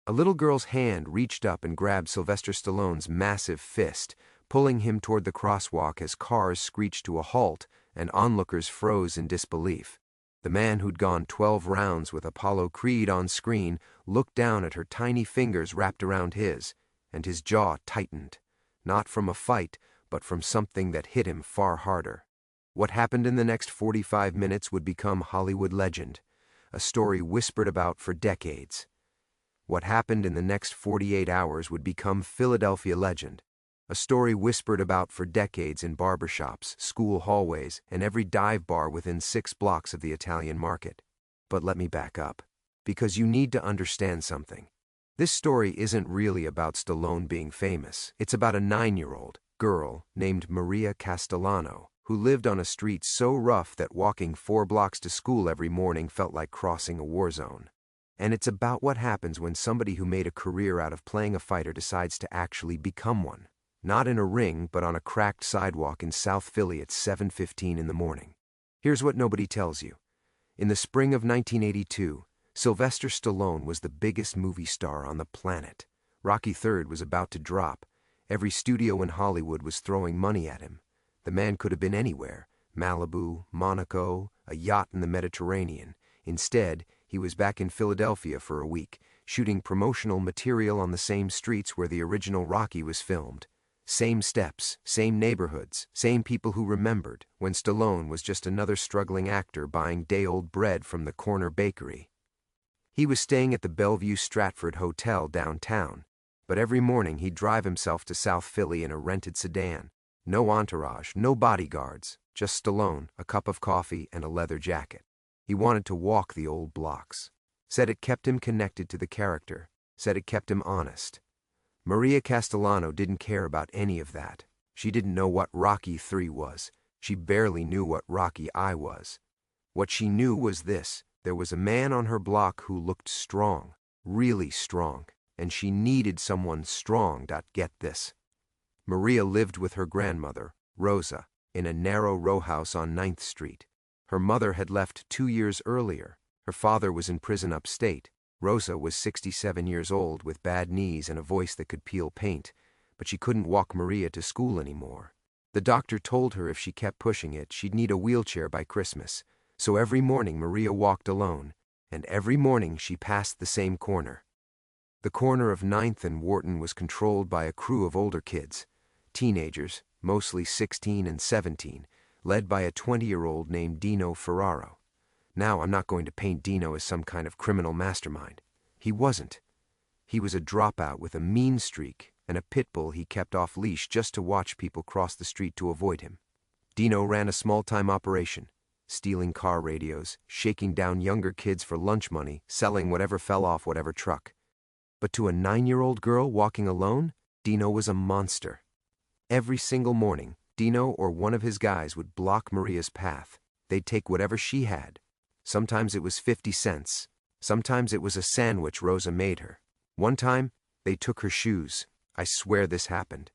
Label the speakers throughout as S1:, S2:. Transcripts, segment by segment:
S1: A little girl's hand reached up and grabbed Sylvester Stallone's massive fist, pulling him toward the crosswalk as cars screeched to a halt and onlookers froze in disbelief. The man who'd gone 12 rounds with Apollo Creed on screen looked down at her tiny fingers wrapped around his, and his jaw tightened, not from a fight, but from something that hit him far harder. What happened in the next 45 minutes would become Hollywood legend, a story whispered about for decades. What happened in the next 48 hours would become Philadelphia legend, a story whispered about for decades in barbershops, school hallways, and every dive bar within 6 blocks of the Italian market. But let me back up, because you need to understand something. This story isn't really about Stallone being famous. It's about a 9-year-old girl named Maria Castellano, who lived on a street so rough that walking 4 blocks to school every morning felt like crossing a war zone. And it's about what happens when somebody who made a career out of playing a fighter decides to actually become one. Not in a ring, but on a cracked sidewalk in South Philly at 7:15 in the morning. Here's what nobody tells you. In the spring of 1982, Silvester Stallone was the biggest movie star on the planet. Rocky III was about to drop. Every studio in Hollywood was throwing money at him. The man could have been anywhere, Malibu, Monaco, a yacht in the Mediterranean. Instead, he was back in Philadelphia for a week, shooting promotional material on the same streets where the original Rocky was filmed. Same steps, same neighborhoods, same people who remembered when Stallone was just another struggling actor buying day-old bread from the corner bakery. He was staying at the Bellevue Stratford Hotel downtown, but every morning he'd drive himself to South Philly in a rented sedan. No entourage, no bodyguards, just Stallone, a cup of coffee, and a leather jacket. He wanted to walk the old blocks. Said it kept him connected to the character. Said it kept him honest. Maria Castellano didn't care about any of that. She didn't know what Rocky III was. She barely knew what Rocky I was. What she knew was this: there was a man on her block who looked strong, really strong, and she needed someone strong. Get this. Maria lived with her grandmother, Rosa, in a narrow row house on 9th Street. Her mother had left 2 years earlier. Her father was in prison upstate. Rosa was 67 years old with bad knees and a voice that could peel paint, but she couldn't walk Maria to school anymore. The doctor told her if she kept pushing it, she'd need a wheelchair by Christmas. So every morning Maria walked alone, and every morning she passed the same corner. The corner of 9th and Wharton was controlled by a crew of older kids, teenagers, mostly 16 and 17, led by a 20-year-old named Dino Ferraro. Now, I'm not going to paint Dino as some kind of criminal mastermind. He wasn't. He was a dropout with a mean streak and a pit bull he kept off leash just to watch people cross the street to avoid him. Dino ran a small-time operation, stealing car radios, shaking down younger kids for lunch money, selling whatever fell off whatever truck. But to a 9-year-old girl walking alone, Dino was a monster. Every single morning, Dino or one of his guys would block Maria's path. They'd take whatever she had. Sometimes it was 50 cents. Sometimes it was a sandwich Rosa made her. One time, they took her shoes. I swear this happened.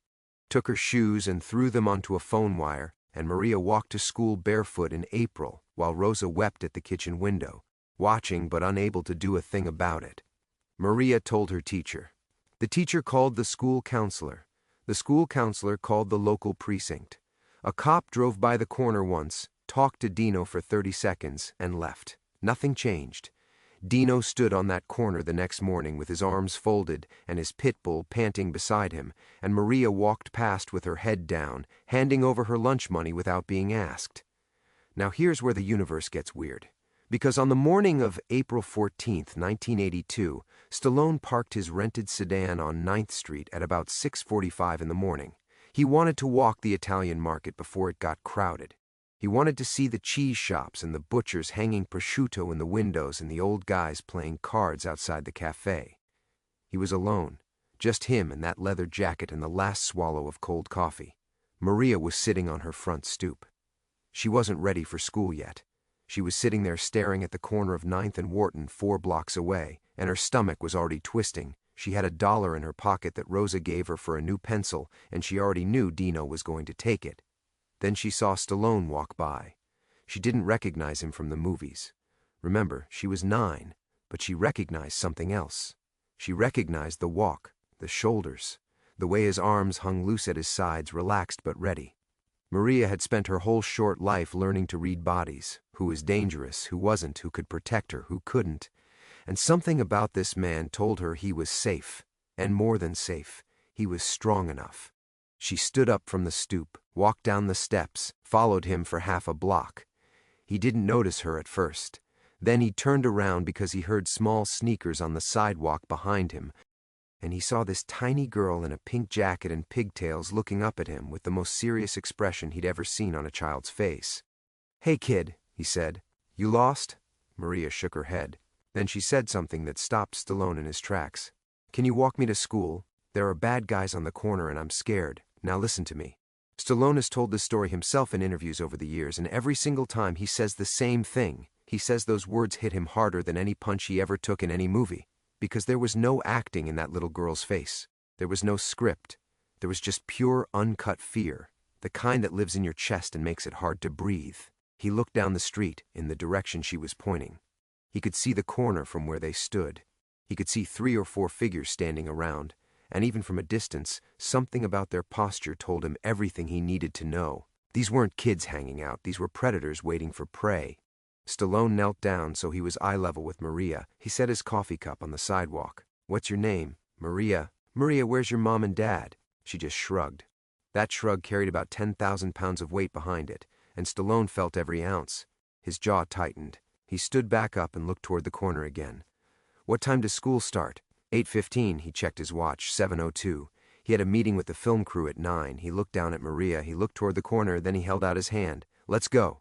S1: Took her shoes and threw them onto a phone wire, and Maria walked to school barefoot in April while Rosa wept at the kitchen window, watching but unable to do a thing about it. Maria told her teacher. The teacher called the school counselor. The school counselor called the local precinct. A cop drove by the corner once, talked to Dino for 30 seconds, and left. Nothing changed. Dino stood on that corner the next morning with his arms folded and his pit bull panting beside him, and Maria walked past with her head down, handing over her lunch money without being asked. Now here's where the universe gets weird. Because on the morning of April 14th, 1982, Stallone parked his rented sedan on 9th Street at about 6:45 in the morning. He wanted to walk the Italian market before it got crowded. He wanted to see the cheese shops and the butchers hanging prosciutto in the windows and the old guys playing cards outside the cafe. He was alone, just him and that leather jacket and the last swallow of cold coffee. Maria was sitting on her front stoop. She wasn't ready for school yet. She was sitting there staring at the corner of 9th and Wharton 4 blocks away, and her stomach was already twisting. She had $1 in her pocket that Rosa gave her for a new pencil, and she already knew Dino was going to take it. Then she saw Stallone walk by. She didn't recognize him from the movies. Remember, she was 9, but she recognized something else. She recognized the walk, the shoulders, the way his arms hung loose at his sides, relaxed but ready. Maria had spent her whole short life learning to read bodies, who was dangerous, who wasn't, who could protect her, who couldn't. And something about this man told her he was safe, and more than safe, he was strong enough. She stood up from the stoop, walked down the steps, followed him for half a block. He didn't notice her at first. Then he turned around because he heard small sneakers on the sidewalk behind him, and he saw this tiny girl in a pink jacket and pigtails looking up at him with the most serious expression he'd ever seen on a child's face. "Hey kid," he said. "You lost?" Maria shook her head. Then she said something that stopped Stallone in his tracks. "Can you walk me to school? There are bad guys on the corner and I'm scared. Now listen to me." Stallone has told this story himself in interviews over the years, and every single time he says the same thing. He says those words hit him harder than any punch he ever took in any movie. Because there was no acting in that little girl's face. There was no script. There was just pure, uncut fear, the kind that lives in your chest and makes it hard to breathe. He looked down the street, in the direction she was pointing. He could see the corner from where they stood. He could see 3 or 4 figures standing around, and even from a distance, something about their posture told him everything he needed to know. These weren't kids hanging out, these were predators waiting for prey. Stallone knelt down so he was eye level with Maria. He set his coffee cup on the sidewalk. "What's your name?" "Maria." "Maria, where's your mom and dad?" She just shrugged. That shrug carried about 10,000 pounds of weight behind it, and Stallone felt every ounce. His jaw tightened. He stood back up and looked toward the corner again. "What time does school start?" 8:15, he checked his watch. 7:02. He had a meeting with the film crew at 9. He looked down at Maria, he looked toward the corner, then he held out his hand. "Let's go."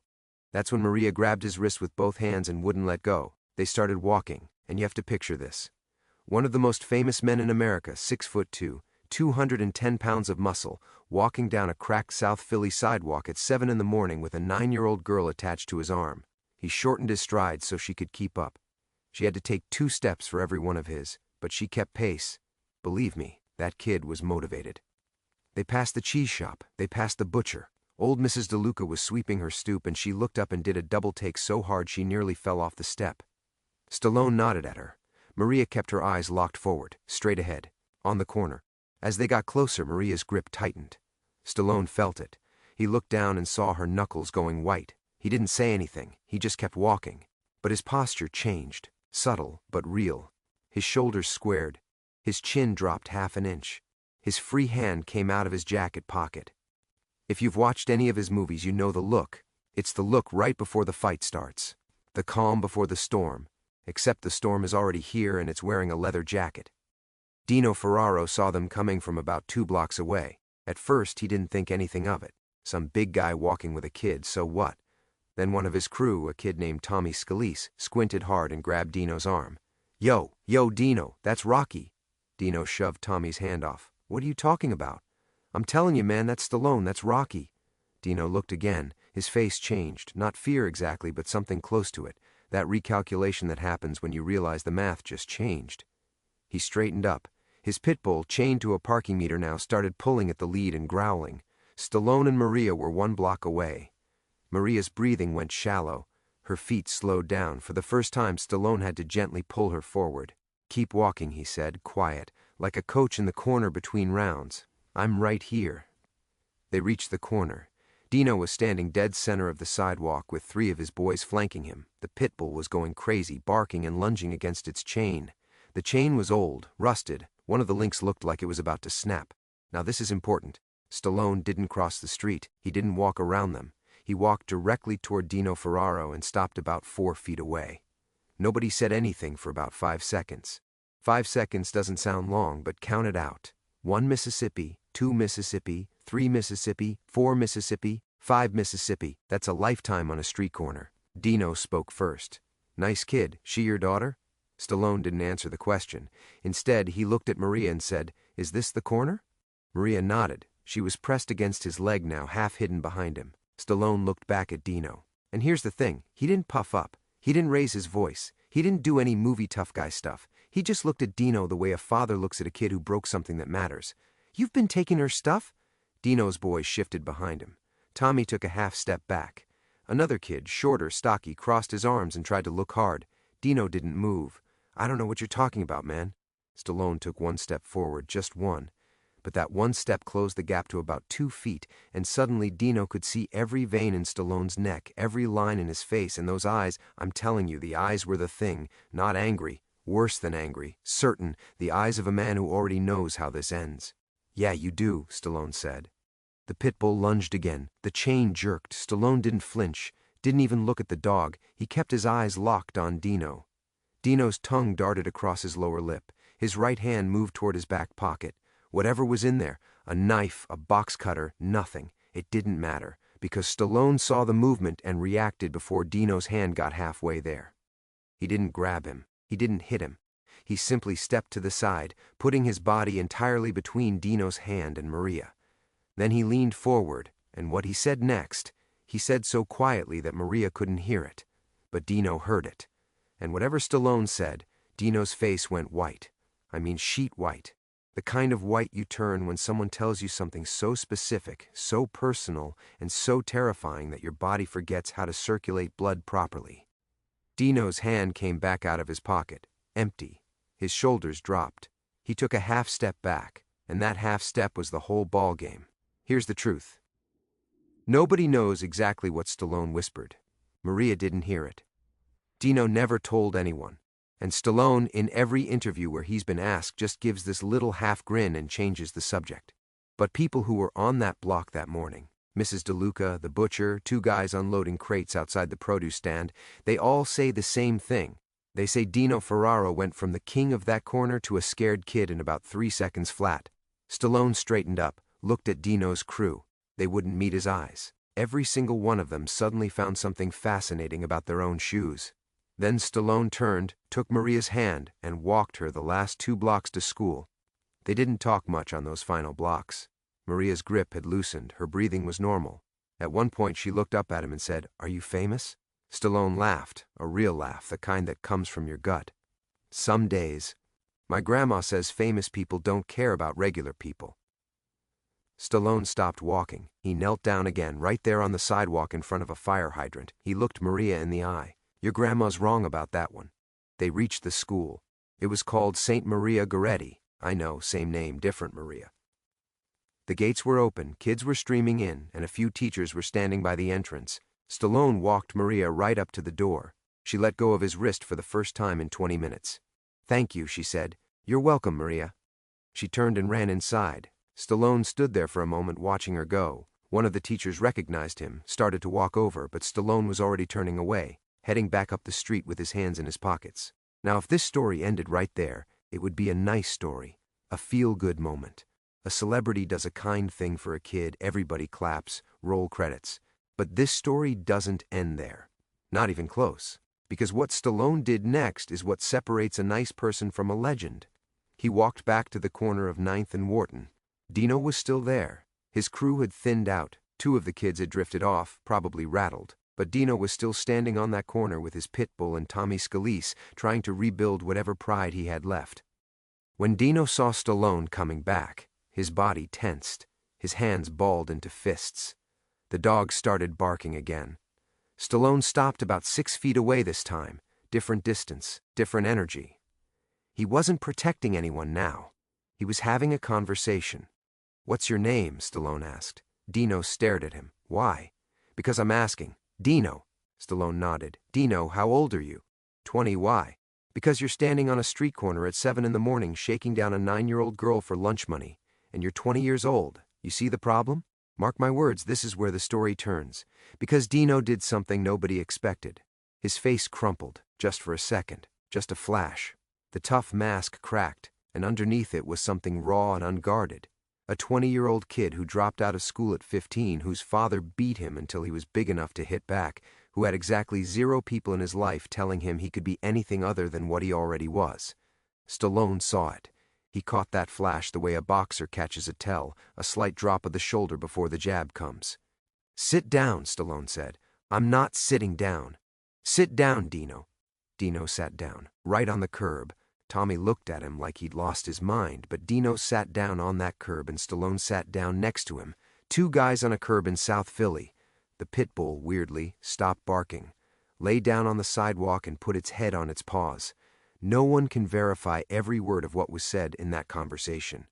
S1: That's when Maria grabbed his wrist with both hands and wouldn't let go. They started walking, and you have to picture this. One of the most famous men in America, 6'2", 210 pounds of muscle, walking down a cracked South Philly sidewalk at 7 in the morning with a 9-year-old girl attached to his arm. He shortened his stride so she could keep up. She had to take 2 steps for every one of his, but she kept pace. Believe me, that kid was motivated. They passed the cheese shop. They passed the butcher. Old Mrs. DeLuca was sweeping her stoop, and she looked up and did a double take so hard she nearly fell off the step. Stallone nodded at her. Maria kept her eyes locked forward, straight ahead, on the corner. As they got closer, Maria's grip tightened. Stallone felt it. He looked down and saw her knuckles going white. He didn't say anything, he just kept walking. But his posture changed, subtle but real. His shoulders squared. His chin dropped half an inch. His free hand came out of his jacket pocket. If you've watched any of his movies, you know the look. It's the look right before the fight starts. The calm before the storm. Except the storm is already here and it's wearing a leather jacket. Dino Ferraro saw them coming from about 2 blocks away. At first, he didn't think anything of it. Some big guy walking with a kid, so what? Then one of his crew, a kid named Tommy Scalise, squinted hard and grabbed Dino's arm. Yo, Dino, that's Rocky." Dino shoved Tommy's hand off. "What are you talking about?" "I'm telling you, man, that's Stallone, that's Rocky." Dino looked again. His face changed. Not fear exactly, but something close to it. That recalculation that happens when you realize the math just changed. He straightened up. His pit bull, chained to a parking meter now, started pulling at the lead and growling. Stallone and Maria were 1 block away. Maria's breathing went shallow. Her feet slowed down. For the first time, Stallone had to gently pull her forward. "Keep walking," he said, quiet, like a coach in the corner between rounds. "I'm right here." They reached the corner. Dino was standing dead center of the sidewalk with 3 of his boys flanking him. The pit bull was going crazy, barking and lunging against its chain. The chain was old, rusted. One of the links looked like it was about to snap. Now this is important. Stallone didn't cross the street. He didn't walk around them. He walked directly toward Dino Ferraro and stopped about 4 feet away. Nobody said anything for about 5 seconds. 5 seconds doesn't sound long, but count it out. 1 Mississippi, 2 Mississippi, 3 Mississippi, 4 Mississippi, 5 Mississippi. That's a lifetime on a street corner. Dino spoke first. "Nice kid. She your daughter?" Stallone didn't answer the question. Instead, he looked at Maria and said, "Is this the corner?" Maria nodded. She was pressed against his leg now, half hidden behind him. Stallone looked back at Dino. And here's the thing. He didn't puff up. He didn't raise his voice. He didn't do any movie tough guy stuff. He just looked at Dino the way a father looks at a kid who broke something that matters. "You've been taking her stuff?" Dino's boys shifted behind him. Tommy took a half step back. Another kid, shorter, stocky, crossed his arms and tried to look hard. Dino didn't move. "I don't know what you're talking about, man." Stallone took one step forward, just one. But that one step closed the gap to about 2 feet, and suddenly Dino could see every vein in Stallone's neck, every line in his face, and those eyes, I'm telling you, the eyes were the thing, not angry, worse than angry, certain, the eyes of a man who already knows how this ends. Yeah, you do, Stallone said. The pit bull lunged again. The chain jerked. Stallone didn't flinch, didn't even look at the dog. He kept his eyes locked on Dino. Dino's tongue darted across his lower lip. His right hand moved toward his back pocket. Whatever was in there, a knife, a box cutter, nothing. It didn't matter, because Stallone saw the movement and reacted before Dino's hand got halfway there. He didn't grab him. He didn't hit him. He simply stepped to the side, putting his body entirely between Dino's hand and Maria. Then he leaned forward, and what he said next, he said so quietly that Maria couldn't hear it. But Dino heard it. And whatever Stallone said, Dino's face went white. I mean sheet white. The kind of white you turn when someone tells you something so specific, so personal, and so terrifying that your body forgets how to circulate blood properly. Dino's hand came back out of his pocket, empty. His shoulders dropped. He took a half step back, and that half step was the whole ball game. Here's the truth. Nobody knows exactly what Stallone whispered. Maria didn't hear it. Dino never told anyone. And Stallone, in every interview where he's been asked, just gives this little half grin and changes the subject. But people who were on that block that morning, Mrs. DeLuca, the butcher, 2 guys unloading crates outside the produce stand, they all say the same thing. They say Dino Ferraro went from the king of that corner to a scared kid in about 3 seconds flat. Stallone straightened up, looked at Dino's crew. They wouldn't meet his eyes. Every single one of them suddenly found something fascinating about their own shoes. Then Stallone turned, took Maria's hand, and walked her the last 2 blocks to school. They didn't talk much on those final blocks. Maria's grip had loosened, her breathing was normal. At one point she looked up at him and said, "Are you famous?" Stallone laughed, a real laugh, the kind that comes from your gut. "Some days. My grandma says famous people don't care about regular people." Stallone stopped walking. He knelt down again, right there on the sidewalk in front of a fire hydrant. He looked Maria in the eye. "Your grandma's wrong about that one." They reached the school. It was called St. Maria Goretti. I know, same name, different Maria. The gates were open, kids were streaming in, and a few teachers were standing by the entrance. Stallone walked Maria right up to the door. She let go of his wrist for the first time in 20 minutes. "Thank you," she said. "You're welcome, Maria." She turned and ran inside. Stallone stood there for a moment watching her go. One of the teachers recognized him, started to walk over, but Stallone was already turning away, heading back up the street with his hands in his pockets. Now, if this story ended right there, it would be a nice story, a feel-good moment. A celebrity does a kind thing for a kid, everybody claps, roll credits. But this story doesn't end there. Not even close. Because what Stallone did next is what separates a nice person from a legend. He walked back to the corner of 9th and Wharton. Dino was still there. His crew had thinned out. 2 of the kids had drifted off, probably rattled. But Dino was still standing on that corner with his pit bull and Tommy Scalise, trying to rebuild whatever pride he had left. When Dino saw Stallone coming back, his body tensed, his hands balled into fists. The dog started barking again. Stallone stopped about 6 feet away this time, different distance, different energy. He wasn't protecting anyone now. He was having a conversation. "What's your name?" Stallone asked. Dino stared at him. "Why?" "Because I'm asking." "Dino." Stallone nodded. "Dino, how old are you?" 20. "Why?" "Because you're standing on a street corner at 7 in the morning shaking down a 9-year-old girl for lunch money, and you're 20 years old. You see the problem? Mark my words, this is where the story turns. Because Dino did something nobody expected. His face crumpled, just for a second, just a flash. The tough mask cracked, and underneath it was something raw and unguarded. A 20-year-old kid who dropped out of school at 15, whose father beat him until he was big enough to hit back, who had exactly 0 people in his life telling him he could be anything other than what he already was. Stallone saw it. He caught that flash the way a boxer catches a tell, a slight drop of the shoulder before the jab comes. "Sit down," Stallone said. "I'm not sitting down." "Sit down, Dino." Dino sat down, right on the curb. Tommy looked at him like he'd lost his mind, but Dino sat down on that curb and Stallone sat down next to him. 2 guys on a curb in South Philly. The pit bull, weirdly, stopped barking, lay down on the sidewalk and put its head on its paws. No one can verify every word of what was said in that conversation.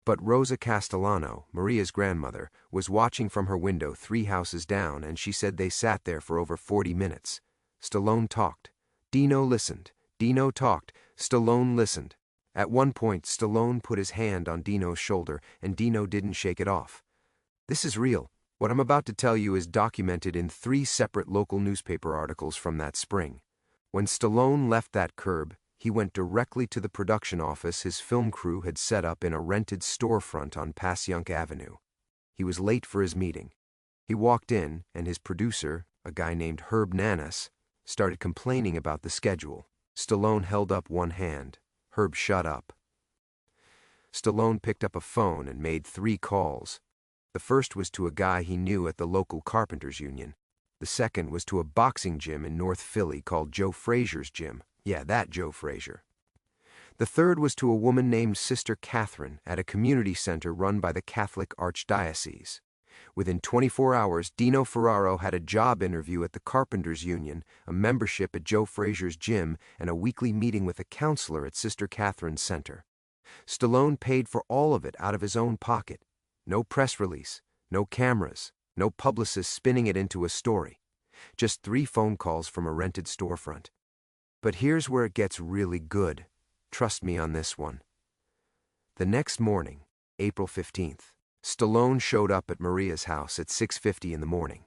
S1: But Rosa Castellano, Maria's grandmother, was watching from her window 3 houses down, and she said they sat there for over 40 minutes. Stallone talked. Dino listened. Dino talked. Stallone listened. At one point, Stallone put his hand on Dino's shoulder, and Dino didn't shake it off. This is real. What I'm about to tell you is documented in 3 separate local newspaper articles from that spring. When Stallone left that curb, he went directly to the production office his film crew had set up in a rented storefront on Passyunk Avenue. He was late for his meeting. He walked in, and his producer, a guy named Herb Nanas, started complaining about the schedule. Stallone held up one hand. Herb shut up. Stallone picked up a phone and made 3 calls. The first was to a guy he knew at the local carpenters union. The second was to a boxing gym in North Philly called Joe Frazier's Gym. Yeah, that Joe Frazier. The third was to a woman named Sister Catherine at a community center run by the Catholic Archdiocese. Within 24 hours, Dino Ferraro had a job interview at the Carpenters Union, a membership at Joe Frazier's Gym, and a weekly meeting with a counselor at Sister Catherine's Center. Stallone paid for all of it out of his own pocket. No press release, no cameras, no publicist spinning it into a story. Just 3 phone calls from a rented storefront. But here's where it gets really good. Trust me on this one. The next morning, April 15th, Stallone showed up at Maria's house at 6:50 in the morning.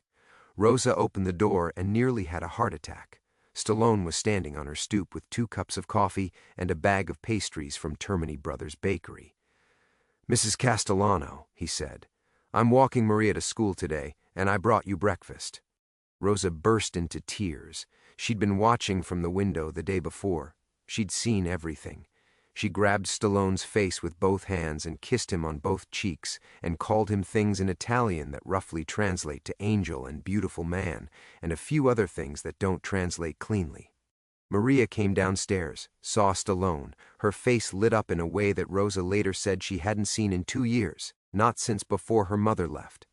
S1: Rosa opened the door and nearly had a heart attack. Stallone was standing on her stoop with 2 cups of coffee and a bag of pastries from Termini Brothers Bakery. "Mrs. Castellano," he said, "I'm walking Maria to school today, and I brought you breakfast." Rosa burst into tears. She'd been watching from the window the day before. She'd seen everything. She grabbed Stallone's face with both hands and kissed him on both cheeks and called him things in Italian that roughly translate to angel and beautiful man, and a few other things that don't translate cleanly. Maria came downstairs, saw Stallone, her face lit up in a way that Rosa later said she hadn't seen in 2 years, not since before her mother left.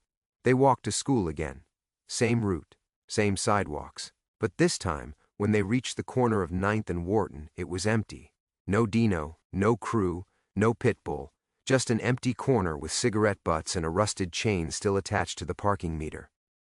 S1: They walked to school again. Same route, same sidewalks. But this time, when they reached the corner of 9th and Wharton, it was empty. No Dino, no crew, no Pitbull, just an empty corner with cigarette butts and a rusted chain still attached to the parking meter.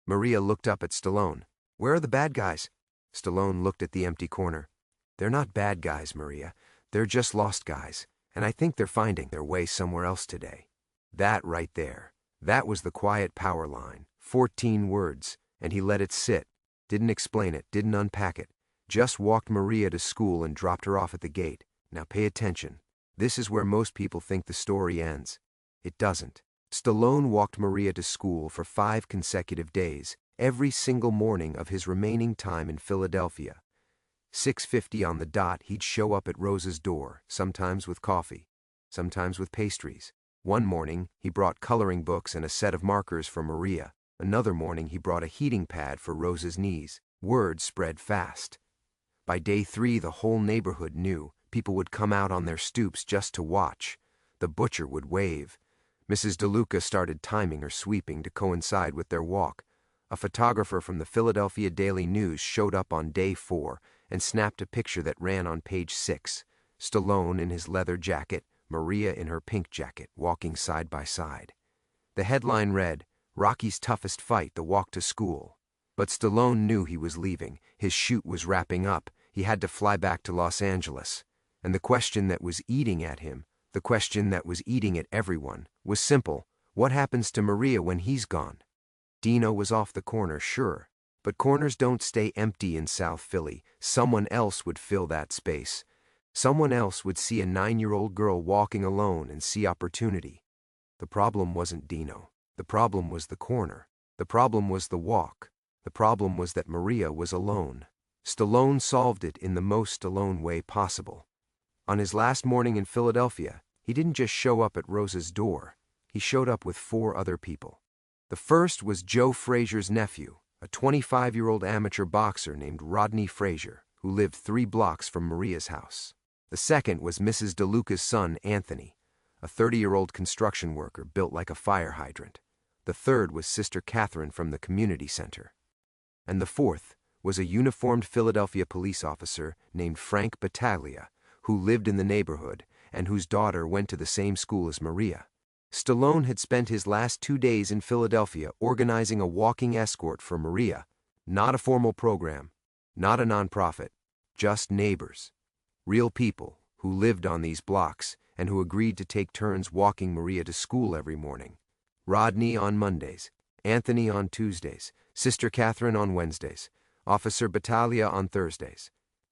S1: Maria looked up at Stallone. "Where are the bad guys?" Stallone looked at the empty corner. "They're not bad guys, Maria. They're just lost guys, and I think they're finding their way somewhere else today." That right there. That was the quiet power line. 14 words, and he let it sit. Didn't explain it, didn't unpack it. Just walked Maria to school and dropped her off at the gate. Now pay attention. This is where most people think the story ends. It doesn't. Stallone walked Maria to school for 5 consecutive days, every single morning of his remaining time in Philadelphia. 6:50 on the dot, he'd show up at Rosa's door, sometimes with coffee, sometimes with pastries. One morning, he brought coloring books and a set of markers for Maria. Another morning, he brought a heating pad for Rosa's knees. Word spread fast. By day 3, the whole neighborhood knew. People would come out on their stoops just to watch. The butcher would wave. Mrs. DeLuca started timing her sweeping to coincide with their walk. A photographer from the Philadelphia Daily News showed up on day 4 and snapped a picture that ran on page 6. Stallone in his leather jacket, Maria in her pink jacket, walking side by side. The headline read, "Rocky's toughest fight, the walk to school." But Stallone knew he was leaving. His shoot was wrapping up. He had to fly back to Los Angeles. And the question that was eating at him, the question that was eating at everyone, was simple. What happens to Maria when he's gone? Dino was off the corner, sure. But corners don't stay empty in South Philly. Someone else would fill that space. Someone else would see a 9-year-old girl walking alone and see opportunity. The problem wasn't Dino. The problem was the corner. The problem was the walk. The problem was that Maria was alone. Stallone solved it in the most Stallone way possible. On his last morning in Philadelphia, he didn't just show up at Rosa's door. He showed up with 4 other people. The first was Joe Frazier's nephew, a 25-year-old amateur boxer named Rodney Frazier, who lived 3 blocks from Maria's house. The second was Mrs. DeLuca's son, Anthony, a 30-year-old construction worker built like a fire hydrant. The third was Sister Catherine from the community center. And the fourth was a uniformed Philadelphia police officer named Frank Battaglia, who lived in the neighborhood, and whose daughter went to the same school as Maria. Stallone had spent his last 2 days in Philadelphia organizing a walking escort for Maria. Not a formal program, not a nonprofit, just neighbors. Real people who lived on these blocks and who agreed to take turns walking Maria to school every morning. Rodney on Mondays, Anthony on Tuesdays, Sister Catherine on Wednesdays, Officer Battaglia on Thursdays,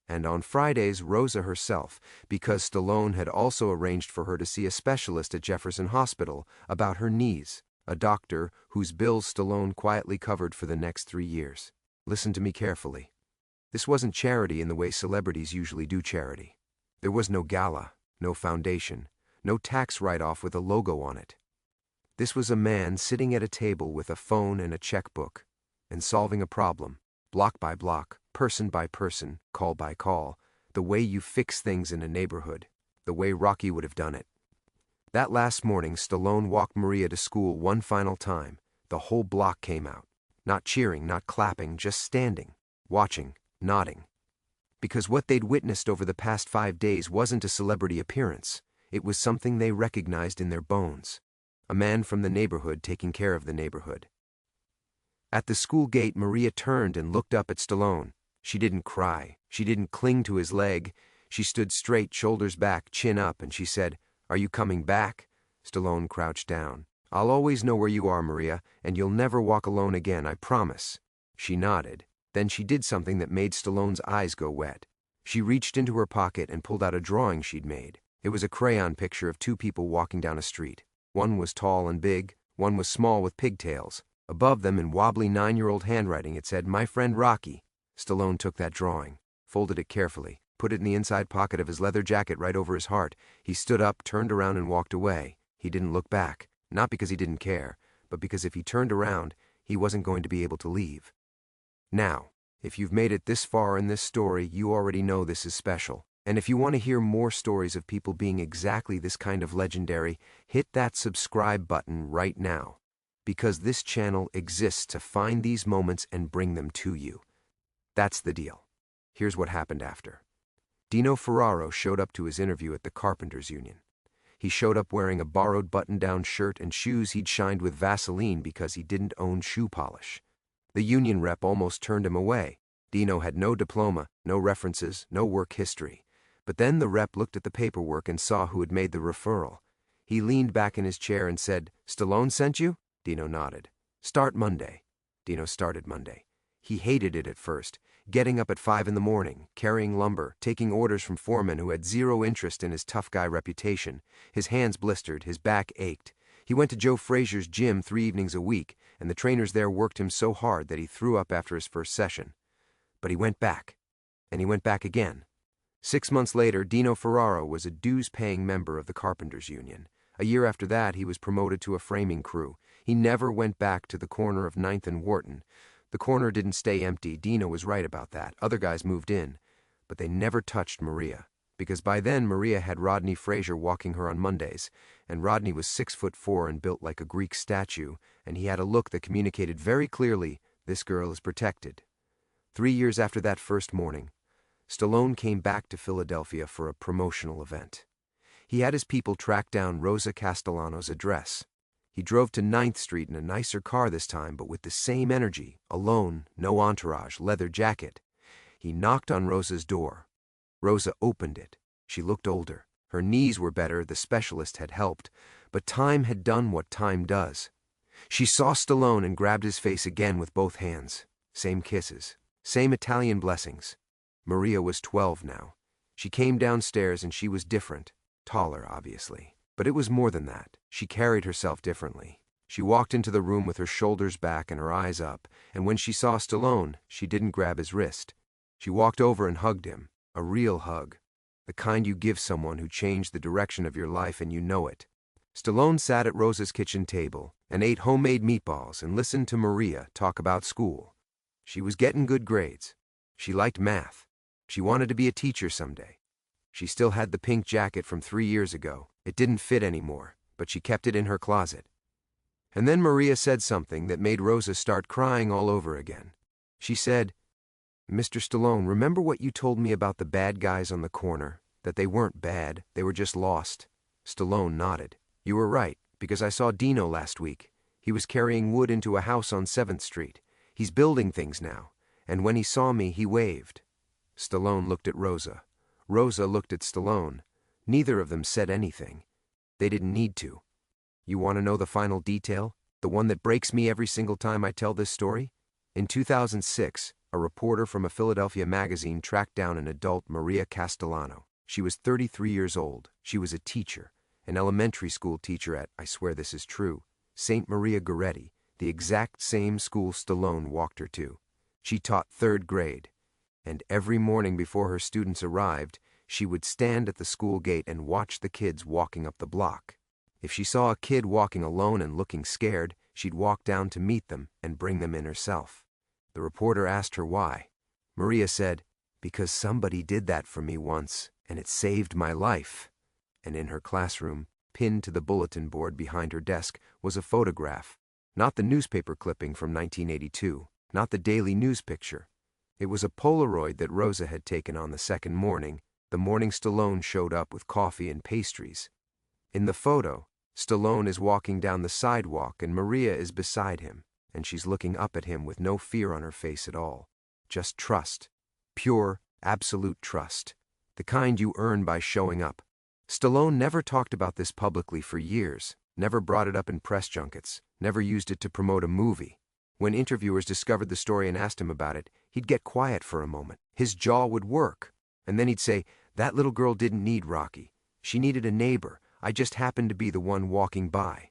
S1: and on Fridays Rosa herself, because Stallone had also arranged for her to see a specialist at Jefferson Hospital about her knees, a doctor whose bills Stallone quietly covered for the next 3 years. Listen to me carefully. This wasn't charity in the way celebrities usually do charity. There was no gala, no foundation, no tax write-off with a logo on it. This was a man sitting at a table with a phone and a checkbook, and solving a problem, block by block, person by person, call by call, the way you fix things in a neighborhood, the way Rocky would have done it. That last morning, Stallone walked Maria to school one final time. The whole block came out. Not cheering, not clapping, just standing, watching, nodding. Because what they'd witnessed over the past 5 days wasn't a celebrity appearance. It was something they recognized in their bones. A man from the neighborhood taking care of the neighborhood. At the school gate, Maria turned and looked up at Stallone. She didn't cry. She didn't cling to his leg. She stood straight, shoulders back, chin up, and she said, "Are you coming back?" Stallone crouched down. "I'll always know where you are, Maria, and you'll never walk alone again, I promise." She nodded. Then she did something that made Stallone's eyes go wet. She reached into her pocket and pulled out a drawing she'd made. It was a crayon picture of 2 people walking down a street. One was tall and big, one was small with pigtails. Above them, in wobbly 9-year-old handwriting, it said, "My friend Rocky." Stallone took that drawing, folded it carefully, put it in the inside pocket of his leather jacket right over his heart. He stood up, turned around, and walked away. He didn't look back, not because he didn't care, but because if he turned around, he wasn't going to be able to leave. Now, if you've made it this far in this story, you already know this is special. And if you want to hear more stories of people being exactly this kind of legendary, hit that subscribe button right now. Because this channel exists to find these moments and bring them to you. That's the deal. Here's what happened after. Dino Ferraro showed up to his interview at the Carpenters Union. He showed up wearing a borrowed button-down shirt and shoes he'd shined with Vaseline because he didn't own shoe polish. The union rep almost turned him away. Dino had no diploma, no references, no work history. But then the rep looked at the paperwork and saw who had made the referral. He leaned back in his chair and said, "Stallone sent you?" Dino nodded. "Start Monday." Dino started Monday. He hated it at first, getting up at 5 in the morning, carrying lumber, taking orders from foremen who had zero interest in his tough guy reputation. His hands blistered, his back ached. He went to Joe Frazier's gym 3 evenings a week, and the trainers there worked him so hard that he threw up after his first session. But he went back, and he went back again. 6 months later, Dino Ferraro was a dues-paying member of the Carpenters Union. A year after that, he was promoted to a framing crew. He never went back to the corner of 9th and Wharton. The corner didn't stay empty. Dino was right about that. Other guys moved in. But they never touched Maria, because by then Maria had Rodney Frazier walking her on Mondays, and Rodney was 6'4" and built like a Greek statue, and he had a look that communicated very clearly, this girl is protected. 3 years after that first morning, Stallone came back to Philadelphia for a promotional event. He had his people track down Rosa Castellano's address. He drove to 9th Street in a nicer car this time, but with the same energy, alone, no entourage, leather jacket. He knocked on Rosa's door. Rosa opened it. She looked older. Her knees were better, the specialist had helped, but time had done what time does. She saw Stallone and grabbed his face again with both hands. Same kisses, same Italian blessings. Maria was 12 now. She came downstairs and she was different, taller, obviously. But it was more than that. She carried herself differently. She walked into the room with her shoulders back and her eyes up, and when she saw Stallone, she didn't grab his wrist. She walked over and hugged him, a real hug, the kind you give someone who changed the direction of your life and you know it. Stallone sat at Rosa's kitchen table and ate homemade meatballs and listened to Maria talk about school. She was getting good grades. She liked math. She wanted to be a teacher someday. She still had the pink jacket from 3 years ago. It didn't fit anymore, but she kept it in her closet. And then Maria said something that made Rosa start crying all over again. She said, "Mr. Stallone, remember what you told me about the bad guys on the corner? That they weren't bad, they were just lost. Stallone nodded. You were right, because I saw Dino last week. He was carrying wood into a house on 7th Street. He's building things now, and when he saw me, he waved. Stallone looked at Rosa. Rosa looked at Stallone. Neither of them said anything. They didn't need to. You want to know the final detail? The one that breaks me every single time I tell this story? In 2006, a reporter from a Philadelphia magazine tracked down an adult Maria Castellano. She was 33 years old. She was a teacher, an elementary school teacher at, I swear this is true, St. Maria Goretti, the exact same school Stallone walked her to. She taught 3rd grade, and every morning before her students arrived, she would stand at the school gate and watch the kids walking up the block. If she saw a kid walking alone and looking scared, she'd walk down to meet them and bring them in herself. The reporter asked her why. Maria said, "Because somebody did that for me once, and it saved my life." And in her classroom, pinned to the bulletin board behind her desk, was a photograph. Not the newspaper clipping from 1982, not the Daily News picture. It was a Polaroid that Rosa had taken on the second morning, the morning Stallone showed up with coffee and pastries. In the photo, Stallone is walking down the sidewalk and Maria is beside him, and she's looking up at him with no fear on her face at all. Just trust. Pure, absolute trust. The kind you earn by showing up. Stallone never talked about this publicly for years, never brought it up in press junkets, never used it to promote a movie. When interviewers discovered the story and asked him about it, he'd get quiet for a moment. His jaw would work. And then he'd say, "That little girl didn't need Rocky. She needed a neighbor. I just happened to be the one walking by."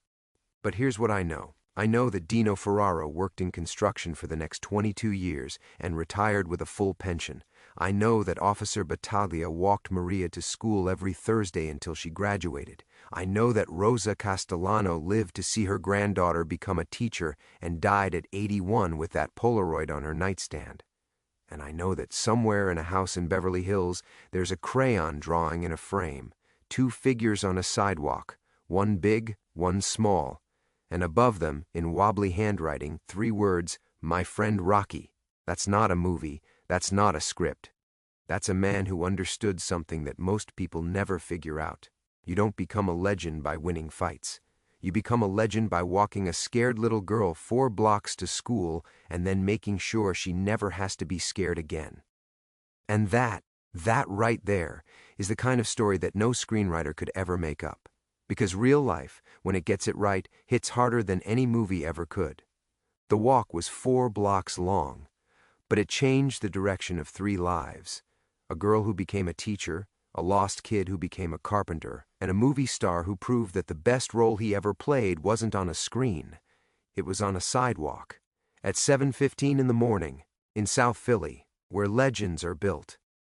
S1: But here's what I know. I know that Dino Ferraro worked in construction for the next 22 years and retired with a full pension. I know that Officer Battaglia walked Maria to school every Thursday until she graduated. I know that Rosa Castellano lived to see her granddaughter become a teacher and died at 81 with that Polaroid on her nightstand. And I know that somewhere in a house in Beverly Hills, there's a crayon drawing in a frame, 2 figures on a sidewalk, one big, one small, and above them, in wobbly handwriting, 3 words, "My friend Rocky." That's not a movie, that's not a script. That's a man who understood something that most people never figure out. You don't become a legend by winning fights. You become a legend by walking a scared little girl 4 blocks to school and then making sure she never has to be scared again. And that right there, is the kind of story that no screenwriter could ever make up. Because real life, when it gets it right, hits harder than any movie ever could. The walk was 4 blocks long, but it changed the direction of 3 lives. A girl who became a teacher, a lost kid who became a carpenter, and a movie star who proved that the best role he ever played wasn't on a screen. It was on a sidewalk, at 7:15 in the morning, in South Philly, where legends are built.